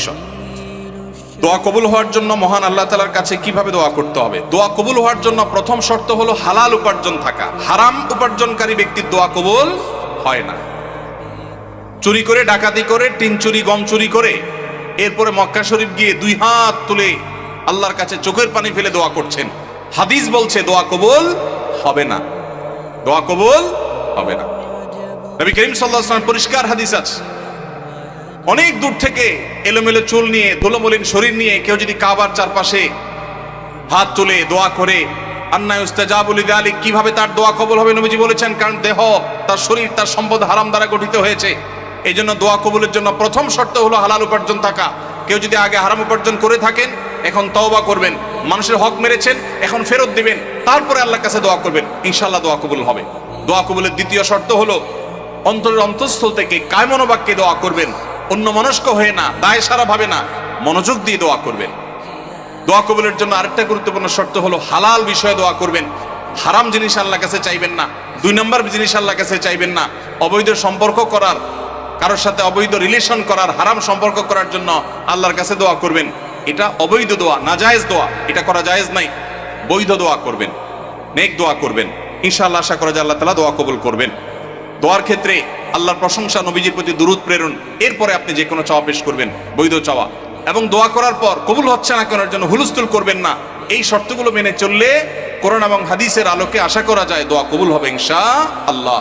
বিষয়। দোয়া কবুল হওয়ার জন্য মহান আল্লাহ তাআলার কাছে কিভাবে দোয়া করতে হবে? দোয়া কবুল হওয়ার জন্য প্রথম শর্ত হলো হালাল উপার্জন থাকা। হারাম উপার্জনকারী ব্যক্তির দোয়া কবুল হয় না। চুরি করে, ডাকাতি করে, টিন চুরি, গম চুরি করে এরপরে মক্কা শরীফ গিয়ে 2 হাত তুলে আল্লাহর কাছে চোখের পানি ফেলে দোয়া করছেন, হাদিস বলছে দোয়া কবুল হবে না। দোয়া কবুল হবে না। নবী করিম সাল্লাল্লাহু আলাইহি ওয়াসাল্লাম পরিষ্কার হাদিস আছে, অনেক দূর থেকে এলোমেলো চুল নিয়ে, ধুলোমলিন শরীর নিয়ে কেউ যদি কাবার চারপাশে হাত তুলে দোয়া করে, আন্না ইউস্তাজাবু লিযালিক, কিভাবে তার দোয়া কবুল হবে? নবীজি বলেছেন, কারণ দেহ, তার শরীর, তার সম্পদ হারাম দ্বারা গঠিত হয়েছে। এই জন্য দোয়া কবুলের জন্য প্রথম শর্ত হলো হালাল উপার্জন থাকা। কেউ যদি আগে হারাম উপার্জন করে থাকেন, এখন তওবা করবেন, মানুষের হক মেরেছেন, এখন ফেরত দিবেন, তারপরে আল্লাহর কাছে দোয়া করবেন, ইনশাআল্লাহ দোয়া কবুল হবে। দোয়া কবুলের দ্বিতীয় শর্ত হলো অন্তরের অন্তঃস্থল থেকে কায় মনোবাক্যে দোয়া করবেন, অন্য মনস্ক হয়ে না, দায় সারা ভাবে না, মনোযোগ দিয়ে দোয়া করবেন। দোয়া কবুলের জন্য আরেকটা গুরুত্বপূর্ণ শর্ত হলো হালাল বিষয়ে দোয়া করবেন। হারাম জিনিস আল্লাহর কাছে চাইবেন না, 2 নম্বর জিনিস আল্লাহর কাছে চাইবেন না। অবৈধ সম্পর্ক করার, কারোর সাথে অবৈধ রিলেশন করার, হারাম সম্পর্ক করার জন্য আল্লাহর কাছে দোয়া করবেন, এটা অবৈধ দোয়া, নাজায়েজ দোয়া, এটা করা জায়েজ নাই। বৈধ দোয়া করবেন, নেক দোয়া করবেন, ইনশাআল্লাহ আশা করা যায় আল্লাহ তাআলা দোয়া কবুল করবেন। দোয়ার ক্ষেত্রে আল্লাহর প্রশংসা, নবীজির প্রতি দুরূদ প্রেরণ, এরপরে আপনি যে কোনো চাওয়া পেশ করবেন, বৈধ চাওয়া। এবং দোয়া করার পর কবুল হচ্ছে না কেনার জন্য হুলস্থুল করবেন না। এই শর্তগুলো মেনে চললে কোরআন এবং হাদিসের আলোকে আশা করা যায় দোয়া কবুল হবে ইনশাআল্লাহ।